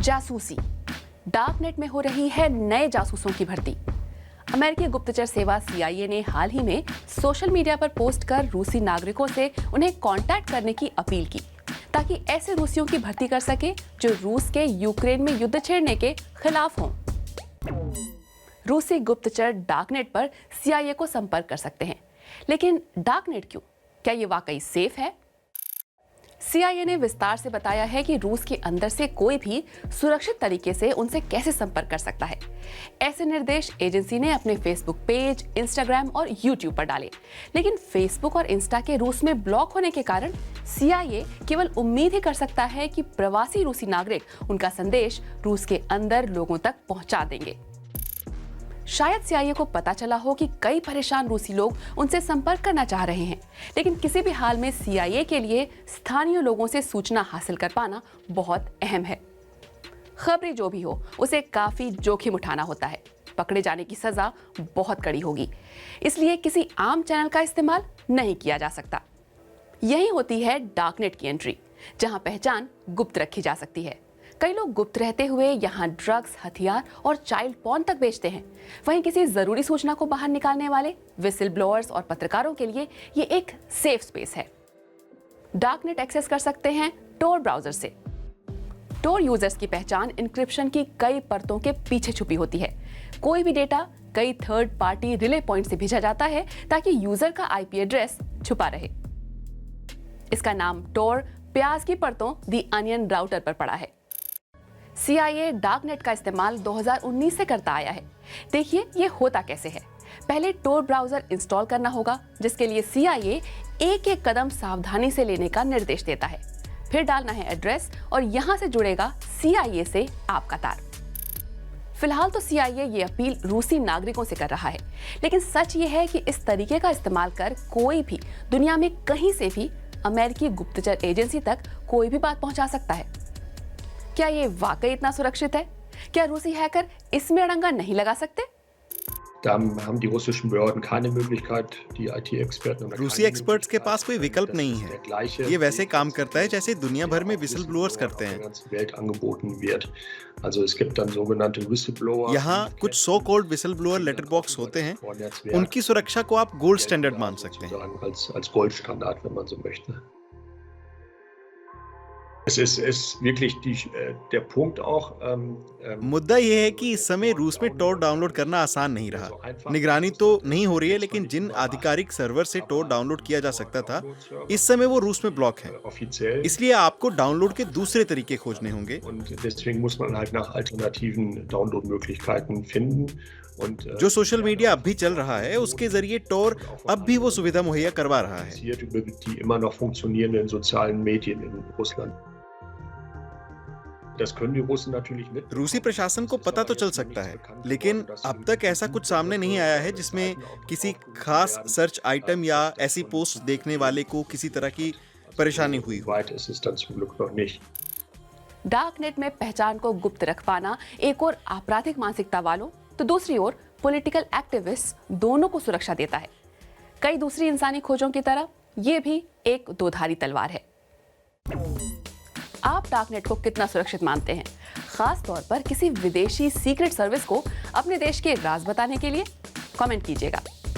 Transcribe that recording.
जासूसी, डार्कनेट में हो रही है नए जासूसों की भर्ती। अमेरिकी गुप्तचर सेवा CIA ने हाल ही में सोशल मीडिया पर पोस्ट कर रूसी नागरिकों से उन्हें कांटेक्ट करने की अपील की, ताकि ऐसे रूसियों की भर्ती कर सके जो रूस के यूक्रेन में युद्ध छेड़ने के खिलाफ हों। रूसी गुप्तचर डार्कनेट पर CIA को संपर्क कर सकते हैं, लेकिन डार्कनेट क्यों? क्या ये वाकई सेफ है? CIA ने विस्तार से बताया है कि रूस के अंदर से कोई भी सुरक्षित तरीके से उनसे कैसे संपर्क कर सकता है। ऐसे निर्देश एजेंसी ने अपने फेसबुक पेज, इंस्टाग्राम और यूट्यूब पर डाले, लेकिन फेसबुक और इंस्टा के रूस में ब्लॉक होने के कारण CIA केवल उम्मीद ही कर सकता है कि प्रवासी रूसी नागरिक उनका संदेश रूस के अंदर लोगों तक पहुंचा देंगे। शायद CIA को पता चला हो कि कई परेशान रूसी लोग उनसे संपर्क करना चाह रहे हैं, लेकिन किसी भी हाल में CIA के लिए स्थानीय लोगों से सूचना हासिल कर पाना बहुत अहम है। खबरें जो भी हो, उसे काफी जोखिम उठाना होता है। पकड़े जाने की सजा बहुत कड़ी होगी, इसलिए किसी आम चैनल का इस्तेमाल नहीं किया जा सकता। यही होती है डार्कनेट की एंट्री, जहां पहचान गुप्त रखी जा सकती है। कई लोग गुप्त रहते हुए यहाँ ड्रग्स, हथियार और चाइल्ड पॉर्न तक बेचते हैं। वहीं किसी जरूरी सूचना को बाहर निकालने वाले विसिल ब्लोअर्स और पत्रकारों के लिए ये एक सेफ स्पेस है। डार्कनेट एक्सेस कर सकते हैं टोर ब्राउजर से। टोर यूजर्स की पहचान इंक्रिप्शन की कई परतों के पीछे छुपी होती है। कोई भी डेटा कई थर्ड पार्टी रिले पॉइंट से भेजा जाता है ताकि यूजर का IP एड्रेस छुपा रहे। इसका नाम टोर प्याज की परतों दी अनियन राउटर पर पड़ा है। CIA डार्कनेट का इस्तेमाल 2019 से करता आया है। देखिए ये होता कैसे है। पहले टोर ब्राउजर इंस्टॉल करना होगा, जिसके लिए CIA एक एक कदम सावधानी से लेने का निर्देश देता है। फिर डालना है एड्रेस और यहां से जुड़ेगा CIA से आपका तार। फिलहाल तो CIA ये अपील रूसी नागरिकों से कर रहा है, लेकिन सच ये है कि इस तरीके का इस्तेमाल कर कोई भी दुनिया में कहीं से भी अमेरिकी गुप्तचर एजेंसी तक कोई भी बात पहुंचा सकता है। क्या ये वाकई इतना सुरक्षित है? क्या रूसी हैकर इसमें अड़ंगा नहीं लगा सकते? रूसी एक्सपर्ट्स के पास कोई विकल्प नहीं है। ये वैसे काम करता है जैसे दुनिया भर में विसल ब्लोअर्स करते हैं। यहाँ कुछ so called whistle blower letter box होते हैं। उनकी सुरक्षा को आप गोल्ड स्टैंडर्ड मान सकते हैं। मुद्दा यह है कि इस समय रूस में टोर डाउनलोड करना आसान नहीं रहा। निगरानी तो नहीं हो रही है, लेकिन जिन आधिकारिक सर्वर से टोर डाउनलोड किया जा सकता था, इस समय वो रूस में ब्लॉक है। इसलिए आपको डाउनलोड के दूसरे तरीके खोजने होंगे। जो सोशल मीडिया अब भी चल रहा है, उसके जरिए टोर अब भी वो सुविधा मुहैया करवा रहा है। रूसी प्रशासन को पता तो चल सकता है, लेकिन अब तक ऐसा कुछ सामने नहीं आया है जिसमें किसी खास सर्च आइटम या ऐसी पोस्ट देखने वाले को किसी तरह की परेशानी हुई हो। डार्कनेट में पहचान को गुप्त रख पाना एक और आपराधिक मानसिकता वालों तो दूसरी ओर पॉलिटिकल एक्टिविस्ट दोनों को सुरक्षा देता है। कई दूसरी इंसानी खोजों की तरह ये भी एक दोधारी तलवार है। आप डार्कनेट को कितना सुरक्षित मानते हैं, खास तौर पर किसी विदेशी सीक्रेट सर्विस को अपने देश के राज बताने के लिए? कमेंट कीजिएगा।